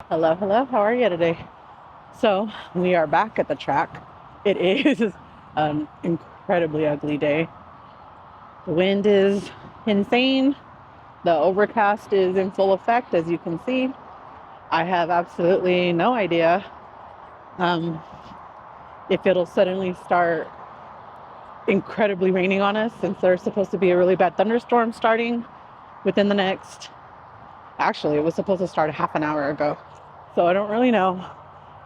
Hello, hello. How are you today? So, we are back at the track. It is an incredibly ugly day. The wind is insane. The overcast is in full effect, as you can see. I have absolutely no idea um, if it'll suddenly start incredibly raining on us, since there's supposed to be a really bad thunderstorm starting within the next. Actually, it was supposed to start a half an hour ago. So, I don't really know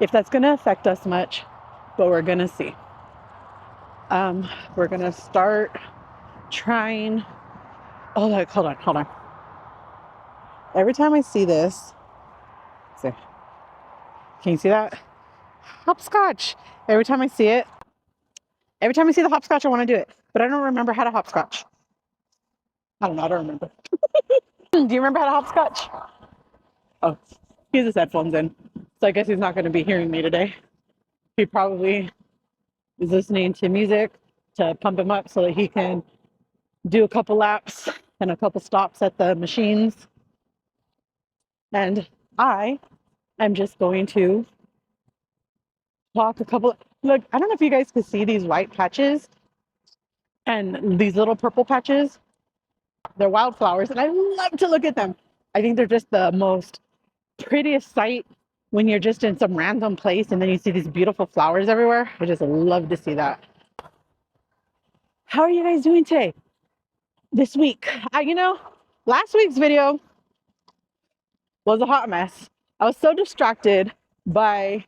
if that's going to affect us much, but we're going to see. We're gonna start trying. Oh, like, hold on. Every time I see this, see, can you see that? Hopscotch. Every time I see it, every time I see the hopscotch, I want to do it, but I don't remember how to hopscotch. I don't know. I don't remember. Do you remember how to hopscotch? Oh, he has his headphones in, so I guess he's not going to be hearing me today. He probably is listening to music to pump him up so that he can do a couple laps and a couple stops at the machines. And I am just going to walk a couple. Look, I don't know if you guys can see these white patches and these little purple patches. They're wildflowers, and I love to look at them. I think they're just the most prettiest sight when you're just in some random place and then you see these beautiful flowers everywhere. I just love to see that. How are you guys doing today? This week? Last week's video was a hot mess. I was so distracted by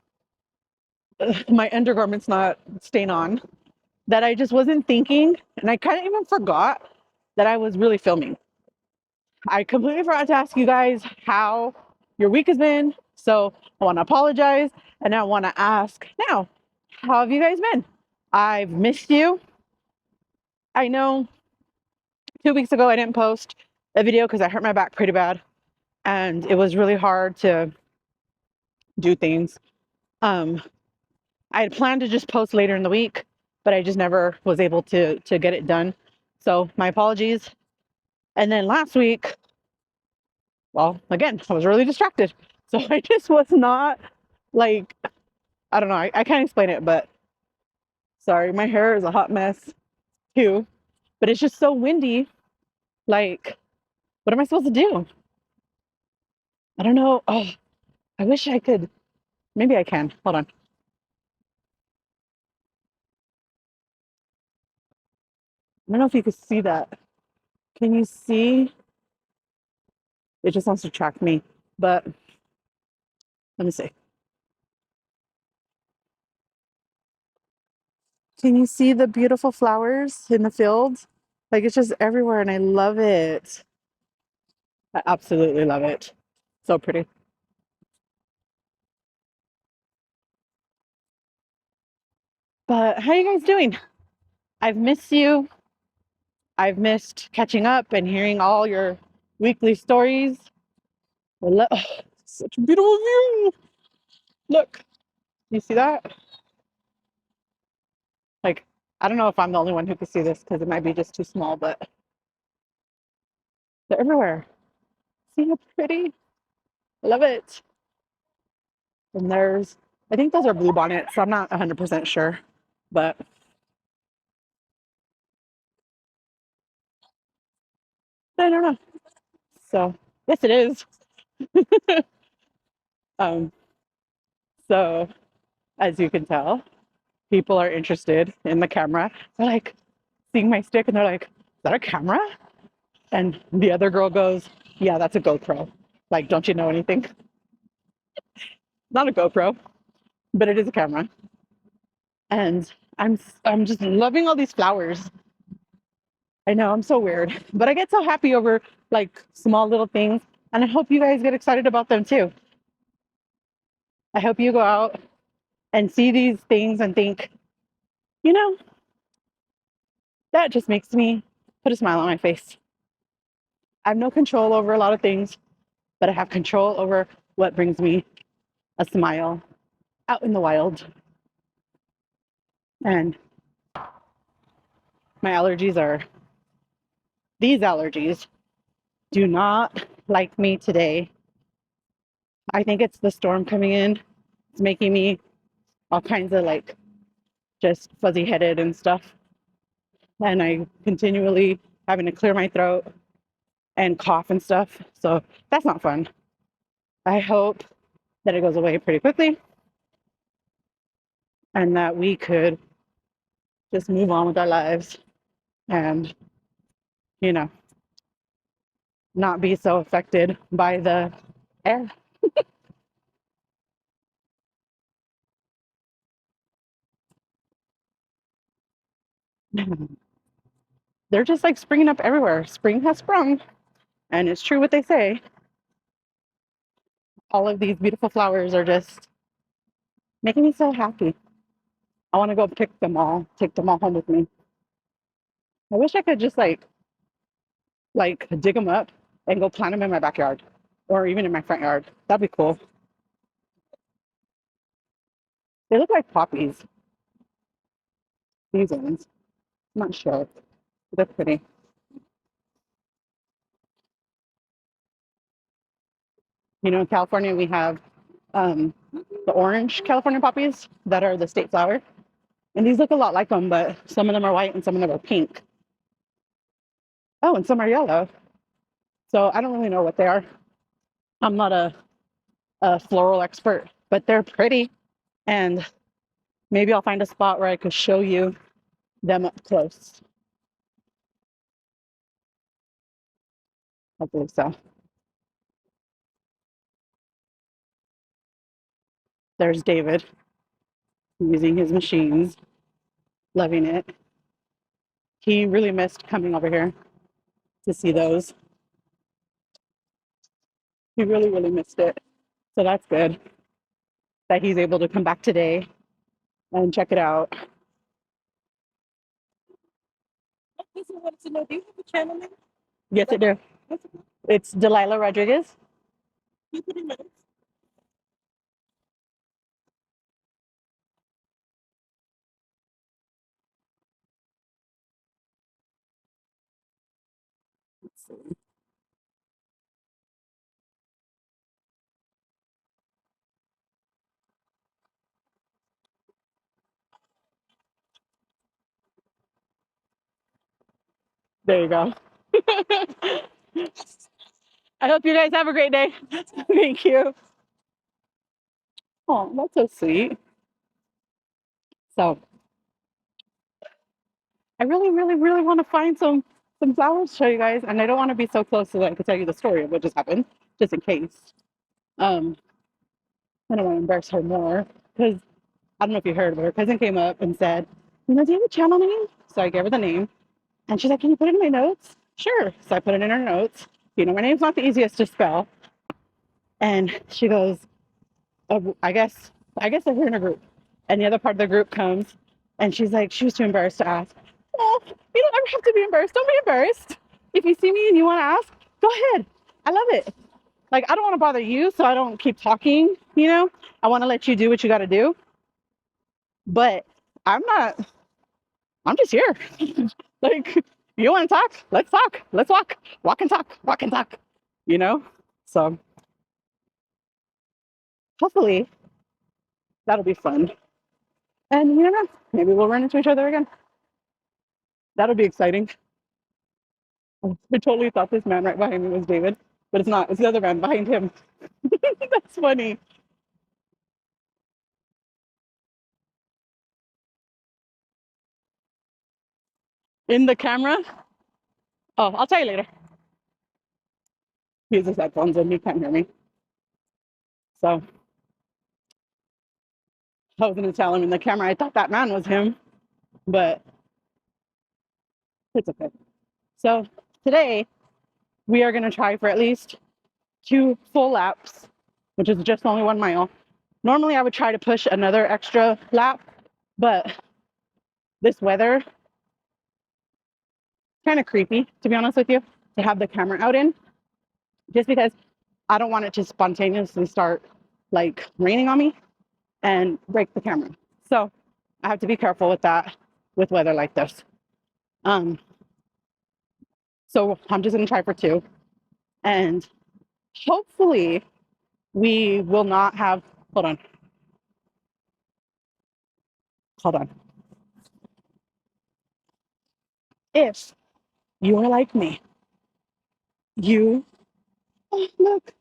my undergarments not staying on that I just wasn't thinking, and I kind of even forgot that I was really filming. I completely forgot to ask you guys how your week has been, so I want to apologize, and I want to ask now, how have you guys been? I've missed you. I know 2 weeks ago I didn't post a video because I hurt my back pretty bad, and it was really hard to do things. I had planned to just post later in the week, but I just never was able to get it done. So my apologies. And then last week, well, again, I was really distracted. So I just was not like, I don't know, I can't explain it, but sorry, my hair is a hot mess too. But it's just so windy. Like, what am I supposed to do? I don't know. Oh, I wish I could. Maybe I can. Hold on. I don't know if you could see that. Can you see? It just wants to track me. But let me see. Can you see the beautiful flowers in the field? Like, it's just everywhere and I love it. I absolutely love it. So pretty. But how are you guys doing? I've missed you. I've missed catching up and hearing all your weekly stories. Oh, such a beautiful view. Look, you see that? Like, I don't know if I'm the only one who can see this because it might be just too small, but they're everywhere. See how pretty? I love it. And I think those are blue bonnets. I'm not 100% sure, but I don't know. So, yes, it is. Um, so, as you can tell, people are interested in the camera. They're like seeing my stick and they're like, is that a camera? And the other girl goes, yeah, that's a GoPro. Like, don't you know anything? Not a GoPro, but it is a camera. And I'm just loving all these flowers. I know I'm so weird, but I get so happy over like small little things. And I hope you guys get excited about them too. I hope you go out and see these things and think, you know, that just makes me put a smile on my face. I have no control over a lot of things, but I have control over what brings me a smile out in the wild. And my allergies are, these allergies do not like me today I think it's the storm coming in. It's making me all kinds of like just fuzzy headed and stuff. And I continually having to clear my throat and cough and stuff. So that's not fun. I hope that it goes away pretty quickly and that we could just move on with our lives and, you know, not be so affected by the air. They're just like springing up everywhere. Spring has sprung, and it's true what they say. All of these beautiful flowers are just making me so happy. I want to go take them all home with me. I wish I could just like dig them up and go plant them in my backyard or even in my front yard. That'd be cool. They look like poppies, these ones. I'm not sure. They're pretty. You know, in California, we have the orange California poppies that are the state flower. And these look a lot like them, but some of them are white and some of them are pink. Oh, and some are yellow. So I don't really know what they are. I'm not a floral expert, but they're pretty. And maybe I'll find a spot where I could show you them up close. Hopefully so. There's David using his machines, loving it. He really missed coming over here to see those. He really, really missed it. So that's good that he's able to come back today and check it out. This is what to know. Do you have a channel name? Yes, I do. It's Delila Rodriguez. You put in minutes. Let's see. There you go. I hope you guys have a great day. Thank you. Oh, that's so sweet. So I really, really, really want to find some flowers to show you guys, and I don't want to be so close so that I can tell you the story of what just happened, just in case. Um, I don't want to embarrass her more because I don't know if you heard, but her cousin came up and said, do you have a channel name? So I gave her the name, and she's like, can you put it in my notes? Sure. So I put it in her notes. You know, my name's not the easiest to spell. And she goes, oh, I guess they're here in a group. And the other part of the group comes, and she's like, she was too embarrassed to ask. Oh, you don't ever have to be embarrassed. Don't be embarrassed. If you see me and you want to ask, go ahead. I love it. Like, I don't want to bother you, so I don't keep talking, you know? I want to let you do what you got to do. But I'm not, I'm just here. Like, you want to talk? Let's talk. Let's walk. Walk and talk. Walk and talk. You know? So hopefully that'll be fun. And you know, maybe we'll run into each other again. That'll be exciting. I totally thought this man right behind me was David, but it's not. It's the other man behind him. That's funny. In the camera? Oh, I'll tell you later. He uses headphones and he can't hear me. So I was going to tell him in the camera, I thought that man was him, but it's okay. So today we are going to try for at least 2 full laps, which is just only 1 mile. Normally I would try to push another extra lap, but this weather kind of creepy, to be honest with you, to have the camera out in, just because I don't want it to spontaneously start like raining on me and break the camera. So I have to be careful with that with weather like this. Um, so I'm just gonna try for 2, and hopefully we will not have, hold on, hold on. If you are like me, you, oh, look,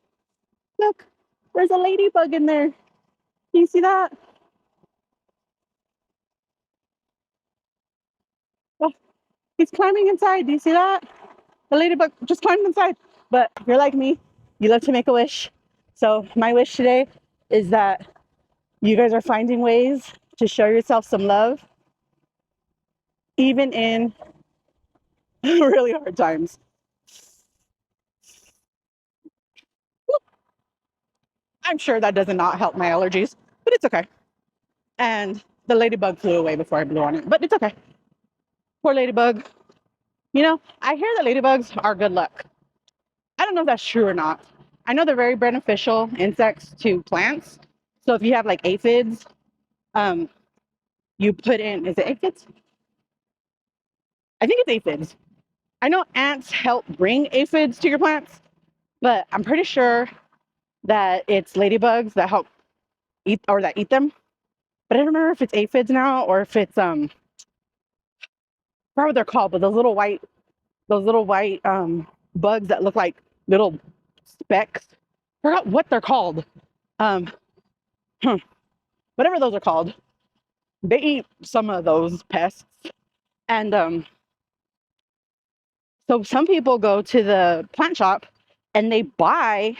there's a ladybug in there. Do you see that? Oh, he's climbing inside. Do you see that? The ladybug just climbed inside. But if you're like me, you love to make a wish. So my wish today is that you guys are finding ways to show yourself some love, even in really hard times. I'm sure that does not help my allergies, but it's okay. And the ladybug flew away before I blew on it, but it's okay. Poor ladybug. You know, I hear that ladybugs are good luck. I don't know if that's true or not. I know they're very beneficial insects to plants. So if you have like aphids, um, you put in, is it aphids? I think it's aphids. I know ants help bring aphids to your plants, but I'm pretty sure that it's ladybugs that help eat or that eat them. But I don't remember if it's aphids now or if it's I forgot what they're called, but those little white bugs that look like little specks. I forgot what they're called. Um, Whatever those are called, they eat some of those pests. And so some people go to the plant shop and they buy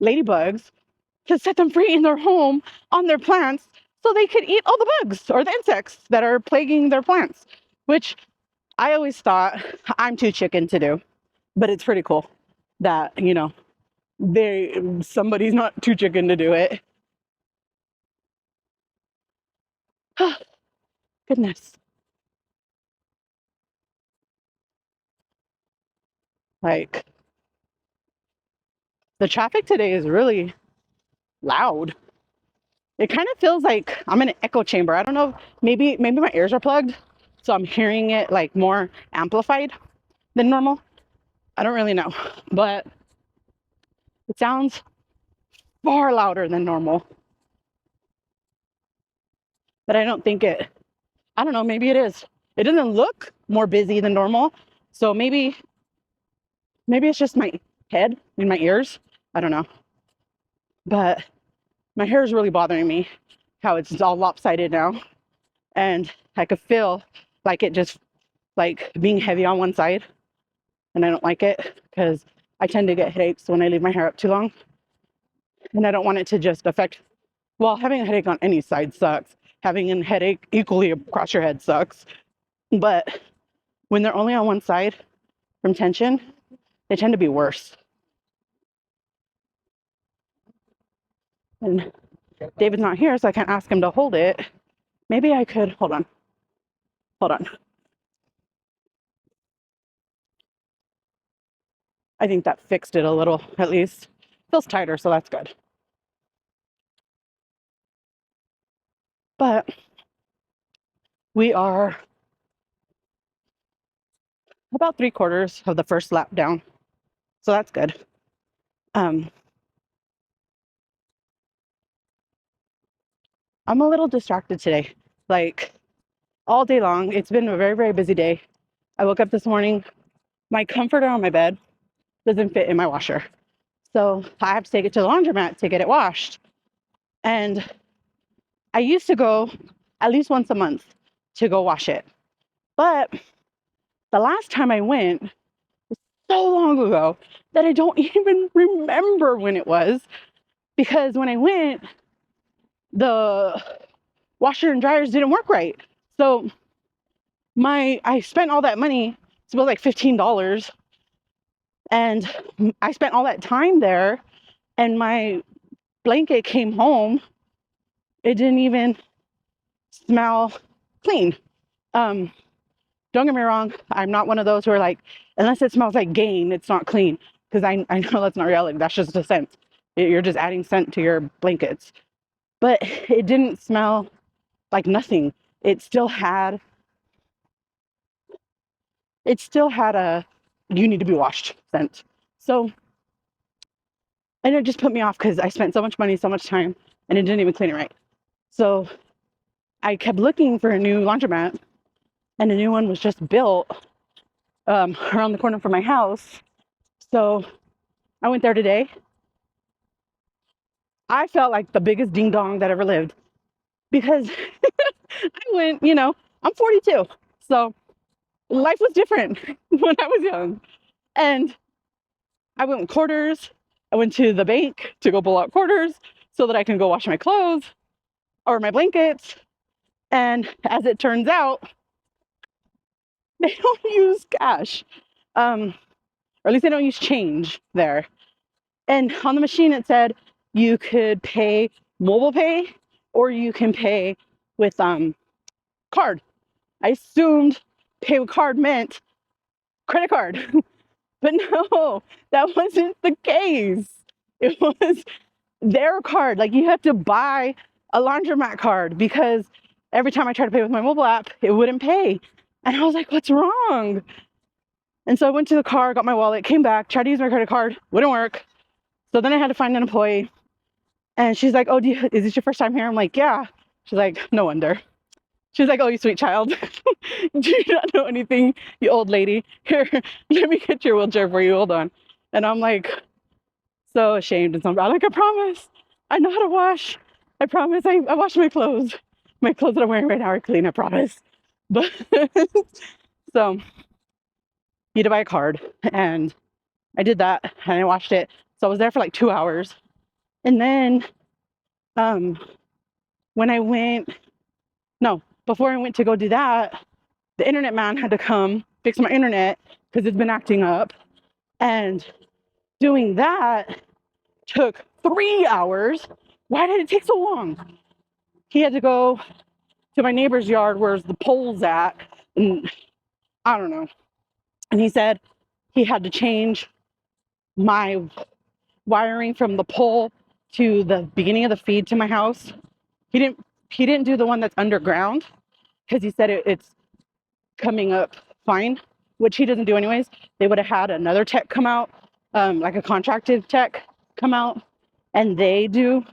ladybugs to set them free in their home on their plants so they could eat all the bugs or the insects that are plaguing their plants, which I always thought I'm too chicken to do, but it's pretty cool that, somebody's not too chicken to do it. Goodness. Like the traffic today is really loud. It kind of feels like I'm in an echo chamber. I don't know, maybe my ears are plugged, so I'm hearing it like more amplified than normal. I don't really know, but it sounds far louder than normal. But I don't think it, I don't know, maybe it is. It doesn't look more busy than normal. So maybe it's just my head and my ears. I don't know. But my hair is really bothering me, how it's all lopsided now. And I could feel like it just like being heavy on one side. And I don't like it because I tend to get headaches when I leave my hair up too long. And I don't want it to just affect, well, having a headache on any side sucks. Having a headache equally across your head sucks. But when they're only on one side from tension, they tend to be worse. And David's not here, so I can't ask him to hold it. Maybe I could, hold on. I think that fixed it a little, at least. Feels tighter, so that's good. But we are about 3/4 of the first lap down, so that's good. Um, I'm a little distracted today. Like all day long, it's been a very, very busy day. I woke up this morning, my comforter on my bed doesn't fit in my washer. So I have to take it to the laundromat to get it washed. And I used to go at least once a month to go wash it. But the last time I went was so long ago that I don't even remember when it was, because when I went, the washer and dryers didn't work right. So I spent all that money, it's about like $15, and I spent all that time there, and my blanket came home. It didn't even smell clean. Um, don't get me wrong, I'm not one of those who are like, unless it smells like Gain, it's not clean. Because I know that's not reality. That's just a scent. You're just adding scent to your blankets. But it didn't smell like nothing. It still had a you need to be washed scent. So And it just put me off because I spent so much money, so much time, and it didn't even clean it right. So I kept looking for a new laundromat, and a new one was just built around the corner from my house. So I went there today. I felt like the biggest ding dong that ever lived because I went, I'm 42. So life was different when I was young. And I went with quarters. I went to the bank to go pull out quarters so that I can go wash my clothes or my blankets. And as it turns out, they don't use cash, or at least they don't use change there. And on the machine, it said you could pay mobile pay or you can pay with card. I assumed pay with card meant credit card, but no, that wasn't the case. It was their card. Like you have to buy a laundromat card because every time I tried to pay with my mobile app, it wouldn't pay. And I was like, what's wrong? And so I went to the car, got my wallet, came back, tried to use my credit card, wouldn't work. So then I had to find an employee. And she's like, oh, is this your first time here? I'm like, yeah. She's like, no wonder. She's like, oh, you sweet child. Do you not know anything, you old lady? Here, let me get your wheelchair for you. Hold on. And I'm like, so ashamed and something. I'm like, I promise. I know how to wash. I promise. I wash my clothes. My clothes that I'm wearing right now are clean, I promise. But so you had to buy a card. And I did that and I watched it. So I was there for like 2 hours. And then when I went, no, before I went to go do that, the internet man had to come fix my internet because it's been acting up. And doing that took 3 hours. Why did it take so long? He had to go to my neighbor's yard where's the pole's at. And I don't know. And he said he had to change my wiring from the pole to the beginning of the feed to my house. He didn't do the one that's underground because he said it's coming up fine, which he doesn't do anyways. They would have had another tech come out, like a contracted tech come out, and they do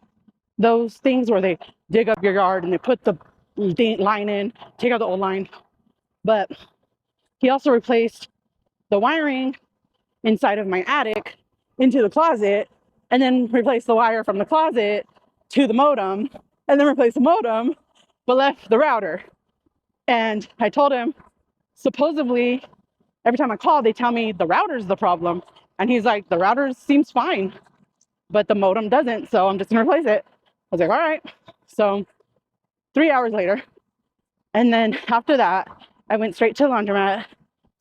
those things where they dig up your yard and they put the line in, take out the old line. But he also replaced the wiring inside of my attic into the closet, and then replaced the wire from the closet to the modem, and then replaced the modem, but left the router. And I told him, supposedly, every time I call, they tell me the router's the problem. And he's like, the router seems fine, but the modem doesn't, so I'm just gonna replace it. I was like, all right. So 3 hours later, and then after that, I went straight to the laundromat.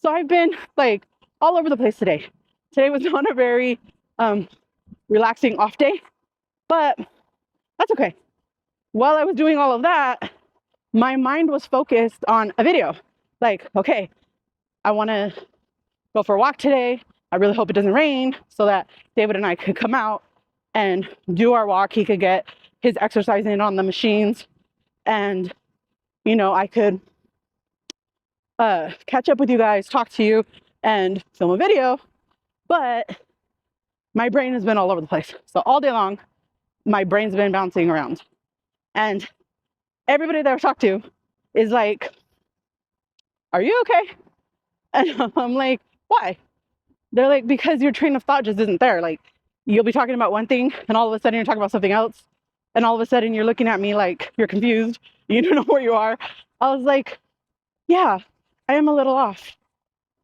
So I've been like all over the place today. Today was not a very relaxing off day, but that's okay. While I was doing all of that, my mind was focused on a video. Like, okay, I want to go for a walk today. I really hope it doesn't rain so that David and I could come out and do our walk. He could get his exercise in on the machines, and I could catch up with you guys, talk to you, and film a video. But my brain has been all over the place. So all day long, my brain's been bouncing around. And everybody that I talk to is like, are you okay? And I'm like, why? They're like, because your train of thought just isn't there. Like, you'll be talking about one thing, and all of a sudden you're talking about something else. And all of a sudden you're looking at me like you're confused. You don't know where you are. I was like, yeah, I am a little off.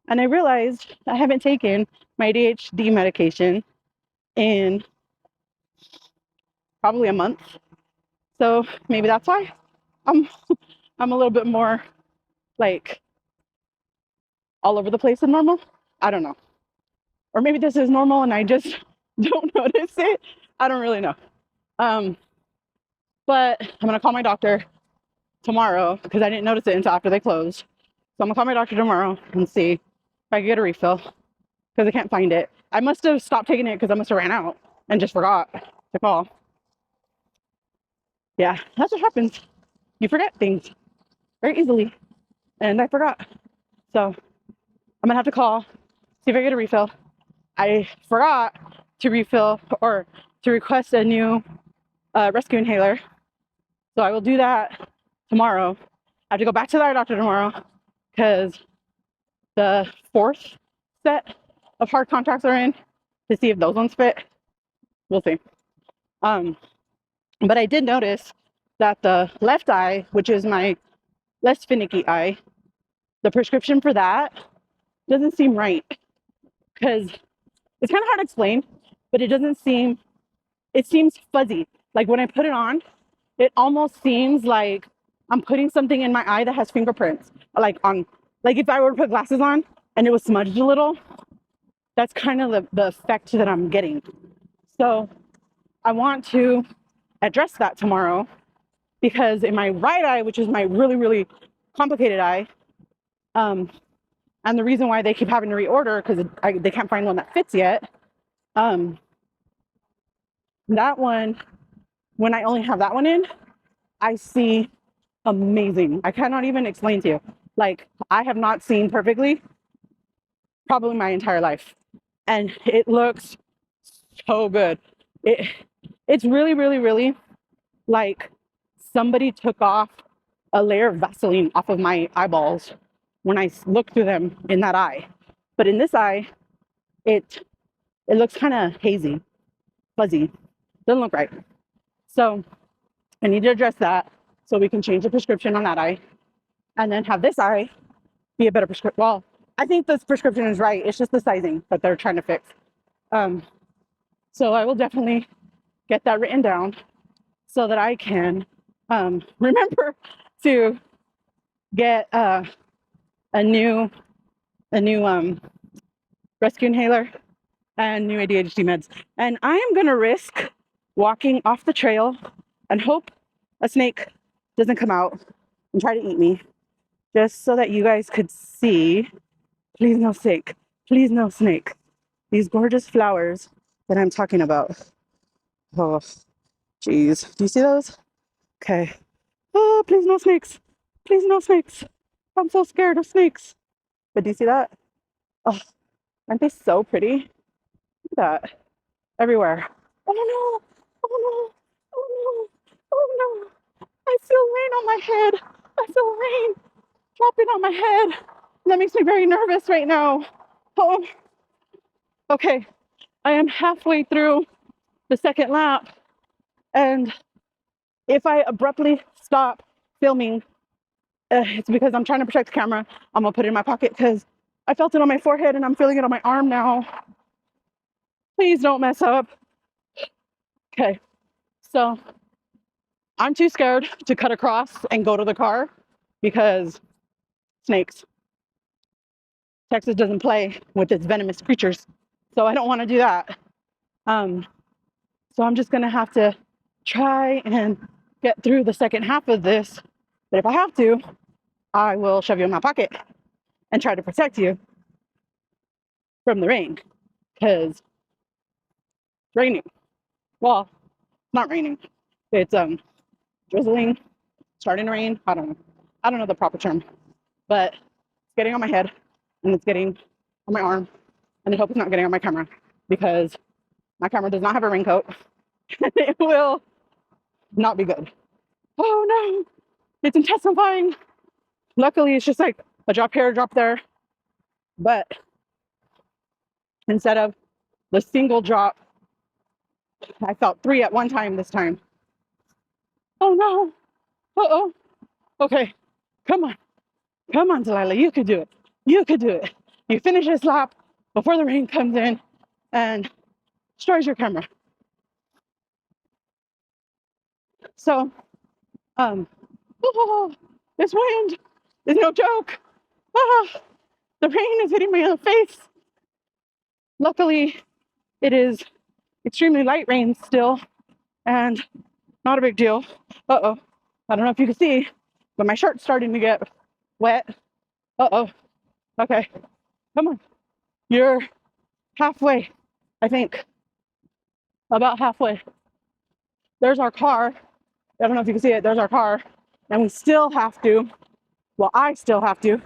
And I realized I haven't taken my ADHD medication in probably a month. So maybe that's why I'm I'm a little bit more like all over the place than normal. I don't know. Or maybe this is normal and I just don't notice it. I don't really know. But I'm gonna call my doctor tomorrow because I didn't notice it until after they closed. So I'm gonna call my doctor tomorrow and see if I can get a refill because I can't find it. I must have stopped taking it because I must have ran out and just forgot to call. Yeah, that's what happens. You forget things very easily, and I forgot. So I'm gonna have to call, see if I get a refill. I forgot to refill or to request a new rescue inhaler. So I will do that tomorrow. I have to go back to the eye doctor tomorrow because the fourth set of hard contacts are in to see if those ones fit. We'll see. But I did notice that the left eye, which is my less finicky eye, the prescription for that doesn't seem right because it's kind of hard to explain, but it doesn't seem, it seems fuzzy. Like when I put it on, it almost seems like I'm putting something in my eye that has fingerprints. Like if I were to put glasses on and it was smudged a little, that's kind of the effect that I'm getting. So I want to address that tomorrow because in my right eye, which is my really, really complicated eye, and the reason why they keep having to reorder because they can't find one that fits yet, that one, when I only have that one in, I see amazing. I cannot even explain to you. Like, I have not seen perfectly probably my entire life. And it looks so good. It's really, really, really like somebody took off a layer of Vaseline off of my eyeballs when I look through them in that eye. But in this eye, it looks kind of hazy, fuzzy. Doesn't look right. So I need to address that so we can change the prescription on that eye and then have this eye be a better prescription. Well, I think this prescription is right. It's just the sizing that they're trying to fix. So I will definitely get that written down so that I can remember to get a new rescue inhaler and new ADHD meds. And I am going to risk walking off the trail and hope a snake doesn't come out and try to eat me, just so that you guys could see. Please no snake. Please no snake. These gorgeous flowers that I'm talking about. Oh, geez. Do you see those? Okay. Oh, please no snakes. Please no snakes. I'm so scared of snakes. But do you see that? Oh, aren't they so pretty? Look at that. Everywhere. Oh no. Oh no. Oh no. Oh no. I feel rain on my head. I feel rain dropping on my head. That makes me very nervous right now. Oh. Okay. I am halfway through the second lap. And if I abruptly stop filming, it's because I'm trying to protect the camera. I'm going to put it in my pocket because I felt it on my forehead and I'm feeling it on my arm now. Please don't mess up. Okay. So I'm too scared to cut across and go to the car because snakes. Texas doesn't play with its venomous creatures. So I don't want to do that. So I'm just going to have to try and get through the second half of this. But if I have to, I will shove you in my pocket and try to protect you from the rain because it's raining. Well, not raining. It's drizzling, starting to rain. I don't know the proper term, but it's getting on my head and it's getting on my arm, and I hope it's not getting on my camera because my camera does not have a raincoat and it will not be good. Oh no, it's intensifying. Luckily, it's just like a drop here, a drop there, but instead of the single drop, I felt 3 at one time this time. Oh no. Uh-oh. Okay. Come on. Come on, Delila. You could do it. You could do it. You finish this lap before the rain comes in and destroys your camera. So, oh, this wind is no joke. Oh, the rain is hitting me in the face. Luckily, it is extremely light rain still and not a big deal. Uh-oh. I don't know if you can see, but my shirt's starting to get wet. Uh-oh. Okay. Come on. You're halfway, I think. About halfway. There's our car. I don't know if you can see it. There's our car. And we still have to, well, I still have to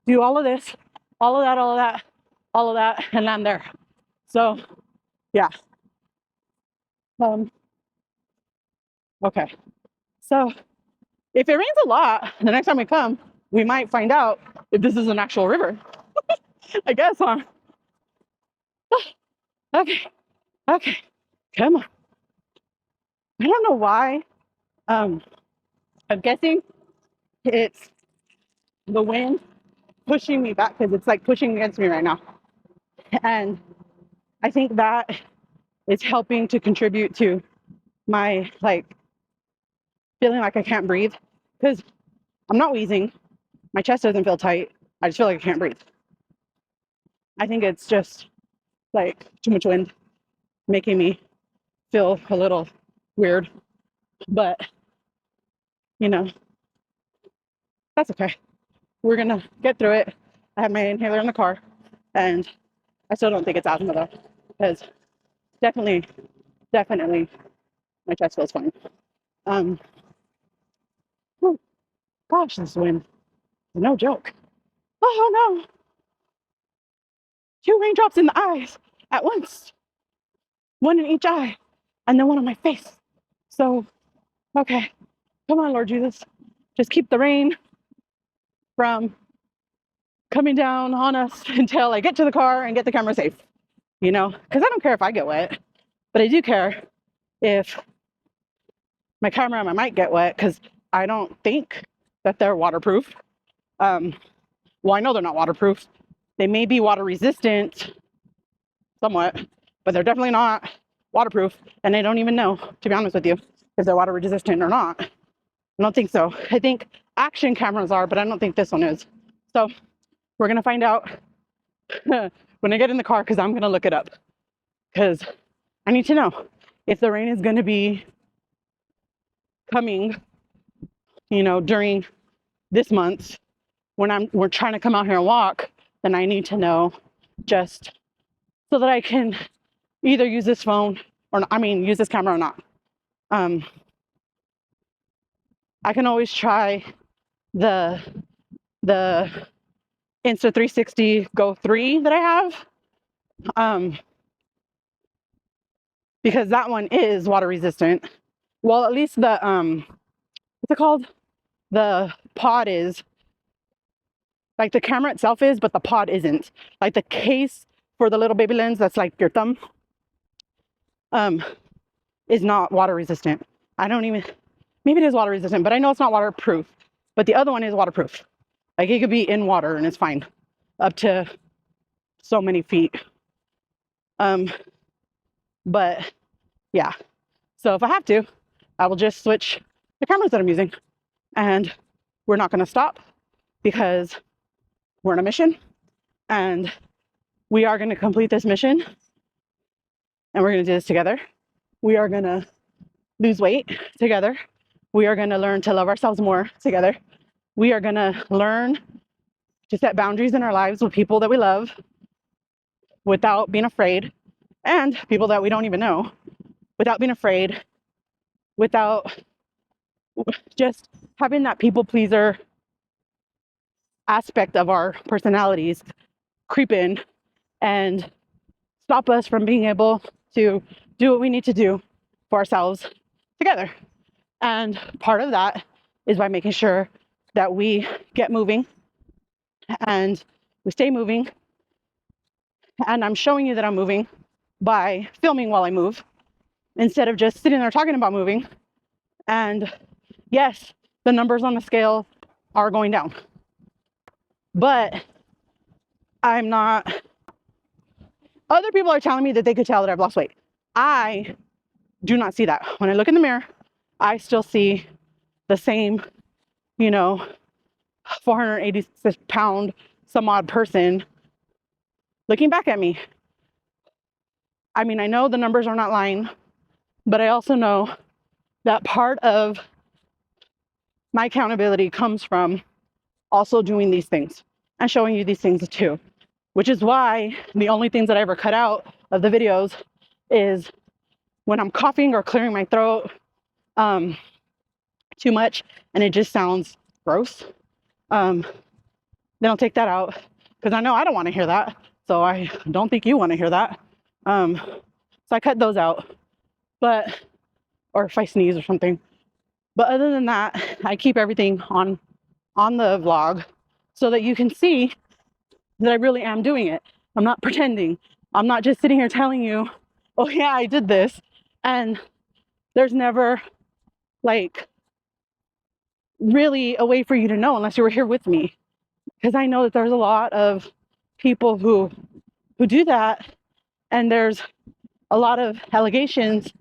do all of this, all of that, all of that, all of that, and then there. So, yeah. Okay. So if it rains a lot, the next time we come, we might find out if this is an actual river. I guess, huh? Okay. Okay. Come on. I don't know why. Um, I'm guessing it's the wind pushing me back because it's like pushing against me right now. And I think that is helping to contribute to my like feeling like I can't breathe because I'm not wheezing. My chest doesn't feel tight. I just feel like I can't breathe. I think it's just like too much wind making me feel a little weird. But, you know, that's okay. We're going to get through it. I have my inhaler in the car and I still don't think it's asthma though, because definitely my chest feels fine. Oh, gosh, this wind is no joke. Oh no, 2 raindrops in the eyes at once, one in each eye, and then one on my face. So, okay, come on, Lord Jesus, just keep the rain from coming down on us until I get to the car and get the camera safe, you know, because I don't care if I get wet, but I do care if my camera and my mic get wet because I don't think that they're waterproof. Well, I know they're not waterproof. They may be water resistant somewhat, but they're definitely not waterproof. And I don't even know, to be honest with you, if they're water resistant or not. I don't think so. I think action cameras are, but I don't think this one is. So we're going to find out when I get in the car because I'm going to look it up because I need to know if the rain is going to be coming, you know, during this month when we're trying to come out here and walk, then I need to know just so that I can either use this phone or use this camera or not. I can always try the Insta360 Go 3 that I have, because that one is water resistant. Well, at least the what's it called? The pod is. Like the camera itself is, but the pod isn't. Like the case for the little baby lens that's like your thumb is not water resistant. Maybe it is water resistant, but I know it's not waterproof. But the other one is waterproof. Like it could be in water and it's fine up to so many feet. But yeah, so if I have to, I will just switch the cameras that I'm using and we're not going to stop because we're on a mission and we are going to complete this mission and we're going to do this together. We are going to lose weight together. We are going to learn to love ourselves more together. We are going to learn to set boundaries in our lives with people that we love without being afraid, and people that we don't even know without being afraid, without just having that people pleaser aspect of our personalities creep in and stop us from being able to do what we need to do for ourselves together. And part of that is by making sure that we get moving and we stay moving. And I'm showing you that I'm moving by filming while I move instead of just sitting there talking about moving. And yes, the numbers on the scale are going down, but I'm not. Other people are telling me that they could tell that I've lost weight. I do not see that. When I look in the mirror, I still see the same, 486 pound some odd person looking back at me. I mean, I know the numbers are not lying, but I also know that part of my accountability comes from also doing these things and showing you these things too, which is why the only things that I ever cut out of the videos is when I'm coughing or clearing my throat too much and it just sounds gross. Then I'll take that out because I know I don't want to hear that. So I don't think you want to hear that. So I cut those out. But, or if I sneeze or something. But other than that, I keep everything on the vlog so that you can see that I really am doing it. I'm not pretending. I'm not just sitting here telling you, oh yeah, I did this. And there's never like really a way for you to know unless you were here with me. Because I know that there's a lot of people who do that, and there's a lot of allegations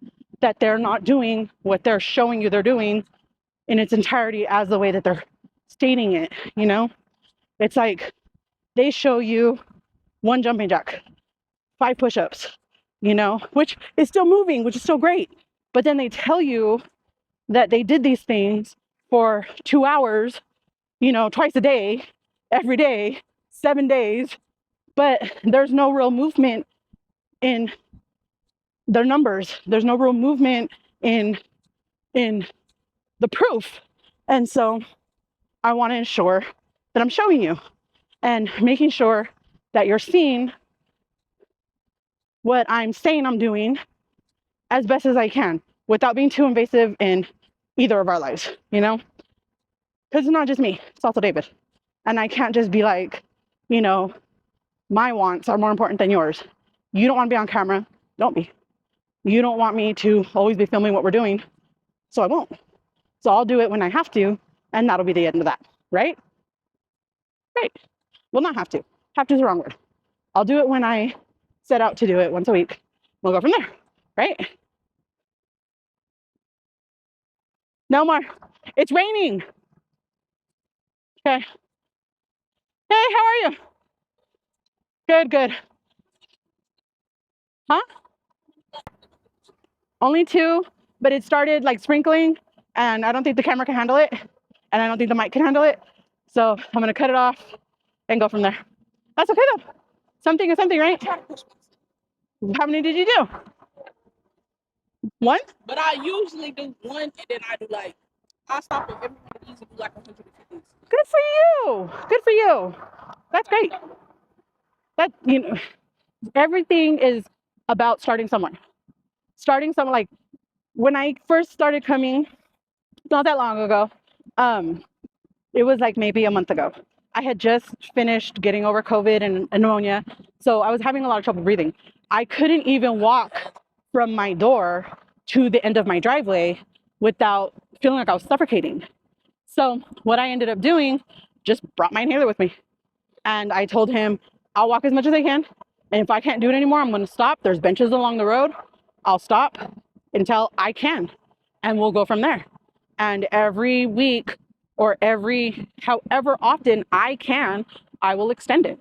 that they're not doing what they're showing you they're doing in its entirety as the way that they're stating it, you know? It's like they show you 1 jumping jack, 5 push-ups, you know, which is still moving, which is still great. But then they tell you that they did these things for 2 hours, you know, twice a day, every day, 7 days, but there's no real movement in their numbers. There's no real movement in the proof. And so I want to ensure that I'm showing you and making sure that you're seeing what I'm saying I'm doing as best as I can without being too invasive in either of our lives, you know? Because it's not just me, it's also David. And I can't just be like, you know, my wants are more important than yours. You don't want to be on camera, don't be. You don't want me to always be filming what we're doing, so I won't. So I'll do it when I have to, and that'll be the end of that, right? Right. Well, not have to. Have to is the wrong word. I'll do it when I set out to do it once a week. We'll go from there, right? No more. It's raining. Okay. Hey, how are you? Good, good. Huh? Only 2, but it started like sprinkling, and I don't think the camera can handle it, and I don't think the mic can handle it. So I'm gonna cut it off and go from there. That's okay though. Something is something, right? How many did you do? 1? But I usually do 1, and then I do like, I stop at every one of these and do like 150. Good for you. Good for you. That's great. That, you know, everything is about starting somewhere. Starting somewhere. Like when I first started coming, not that long ago, it was like maybe a month ago. I had just finished getting over COVID and pneumonia, so I was having a lot of trouble breathing. I couldn't even walk from my door to the end of my driveway without feeling like I was suffocating. So what I ended up doing, just brought my inhaler with me. And I told him, I'll walk as much as I can. And if I can't do it anymore, I'm going to stop. There's benches along the road. I'll stop until I can, and we'll go from there. And every week or however often I can, I will extend it.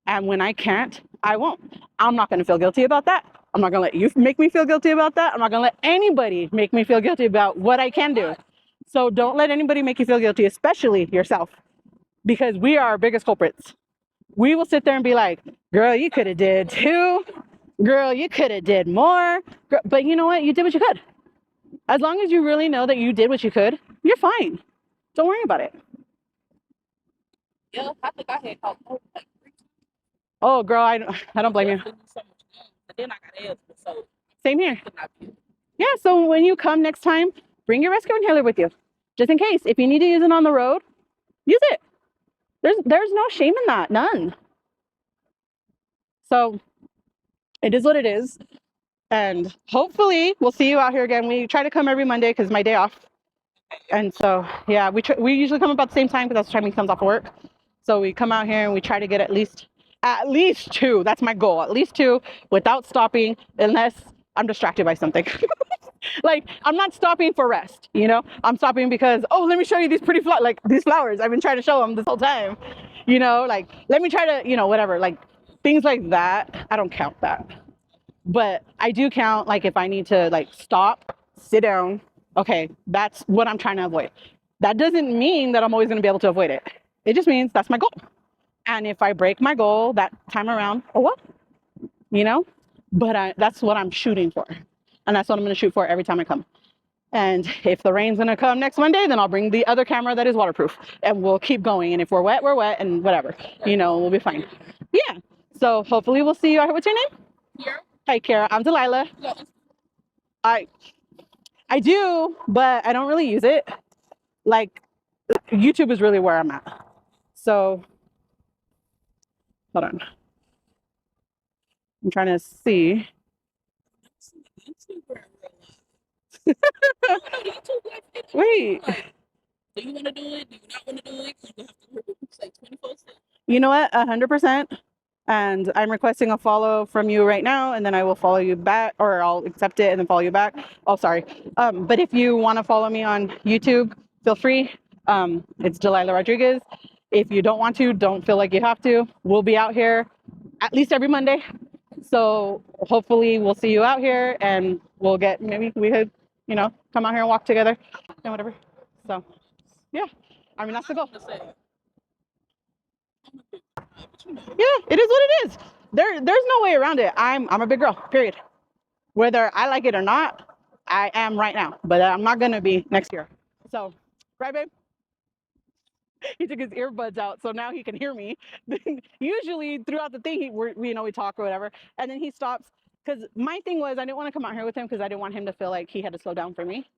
And when I can't, I won't. I'm not going to feel guilty about that. I'm not going to let you make me feel guilty about that. I'm not going to let anybody make me feel guilty about what I can do. So don't let anybody make you feel guilty, especially yourself, because we are our biggest culprits. We will sit there and be like, girl, you could have did 2. Girl, you could have did more. But you know what? You did what you could. As long as you really know that you did what you could, you're fine. Don't worry about it. Yeah, I think I had called like 3 times. Oh, girl, I don't blame you. But then I got asthma, so Same here. Yeah, so when you come next time, bring your rescue inhaler with you. Just in case. If you need to use it on the road, use it. There's no shame in that. None. So it is what it is. And hopefully we'll see you out here again. We try to come every Monday because it's my day off. And so, yeah, we usually come about the same time because that's the time he comes off of work. So we come out here and we try to get at least 2. That's my goal. At least 2 without stopping unless I'm distracted by something. Like, I'm not stopping for rest, you know? I'm stopping because, oh, let me show you these pretty these flowers. I've been trying to show them this whole time, you know? Like, let me try to, you know, whatever. Like, things like that, I don't count that. But I do count, like, if I need to, like, stop, sit down. Okay, that's what I'm trying to avoid. That doesn't mean that I'm always going to be able to avoid it. It just means that's my goal. And if I break my goal that time around, oh, what? You know? But that's what I'm shooting for. And that's what I'm going to shoot for every time I come. And if the rain's going to come next Monday, then I'll bring the other camera that is waterproof. And we'll keep going. And if we're wet, and whatever. You know, we'll be fine. Yeah. So hopefully we'll see you out here. What's your name? Here. Hi, Kara. I'm Delila. Yeah. I I do, but I don't really use it. Like YouTube is really where I'm at. So hold on. I'm trying to see. YouTube I don't know the YouTube life. Wait. Like, do you want to do it? Do you not want to do it? You have to hear what people say 24/7. You know what? 100%. And I'm requesting a follow from you right now, and then I will follow you back, or I'll accept it and then follow you back. Oh, sorry. But if you want to follow me on YouTube, feel free. It's Delila Rodriguez. If you don't want to, don't feel like you have to. We'll be out here at least every Monday. So hopefully we'll see you out here, and we'll get, maybe we could, come out here and walk together and whatever. So yeah, I mean, that's the goal. Yeah, it is what it is. There's no way around it. I'm a big girl, period. Whether I like it or not, I am right now, but I'm not gonna be next year. So, right, babe? He took his earbuds out, so now he can hear me. Usually throughout the thing, we talk or whatever, and then he stops. Because my thing was, I didn't want to come out here with him because I didn't want him to feel like he had to slow down for me.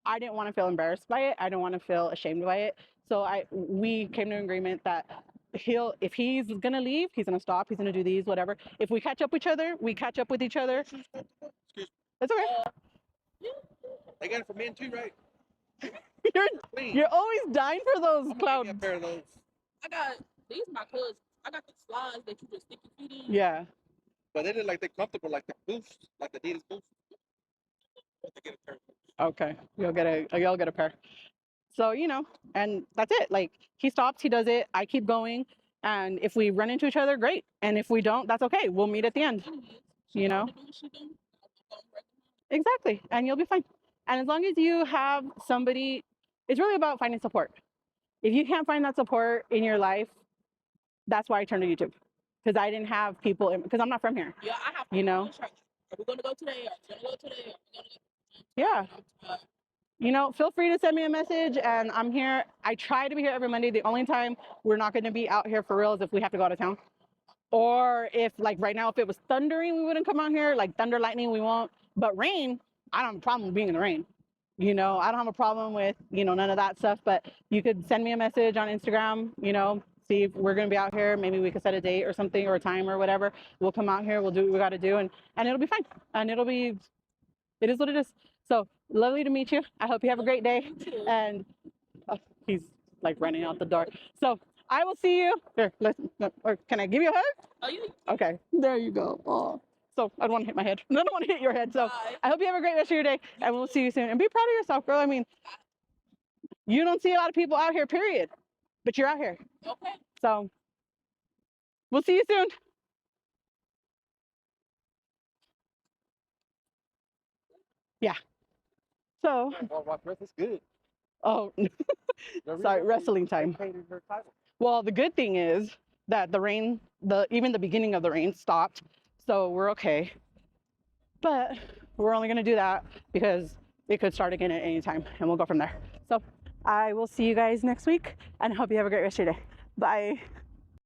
I didn't want to feel embarrassed by it. I didn't want to feel ashamed by it. So we came to an agreement that if he's gonna leave, he's gonna stop. He's gonna do these, whatever. If we catch up with each other, we catch up with each other. That's okay. They got it for men too, right? You're always dying for those clouds. A pair of those. I got these my cousins. I got the slides that you just stick your feet in. Yeah. But they look like they're comfortable, like the boost, like the Adidas boost. Okay, y'all get a pair. So and that's it. Like he stops, he does it. I keep going, and if we run into each other, great. And if we don't, that's okay. We'll meet at the end. Exactly, and you'll be fine. And as long as you have somebody, it's really about finding support. If you can't find that support in your life, that's why I turned to YouTube, because I didn't have people, because I'm not from here. Yeah, I have. Are we gonna go today? Are we gonna go today? Yeah. Feel free to send me a message, and I'm here. I try to be here every Monday. The only time we're not going to be out here for real is if we have to go out of town. Or if, like right now, if it was thundering, we wouldn't come out here. Like thunder, lightning, we won't. But rain, I don't have a problem with being in the rain. I don't have a problem with, none of that stuff. But you could send me a message on Instagram, see if we're going to be out here. Maybe we could set a date or something, or a time or whatever. We'll come out here. We'll do what we got to do. And it'll be fine. And it is what it is. So lovely to meet you. I hope you have a great day. And he's like running out the door. So I will see you. Here, or can I give you a hug? Oh, you. Okay, there you go. Oh. So I don't want to hit my head. I don't want to hit your head. So I hope you have a great rest of your day, and we'll see you soon. And be proud of yourself, girl. I mean, you don't see a lot of people out here, period. But you're out here. Okay. So we'll see you soon. Yeah. So. That's good. Oh, sorry, wrestling time. Well, the good thing is that the rain, even the beginning of the rain stopped, so we're okay. But we're only going to do that because it could start again at any time, and we'll go from there. So I will see you guys next week, and I hope you have a great rest of your day. Bye.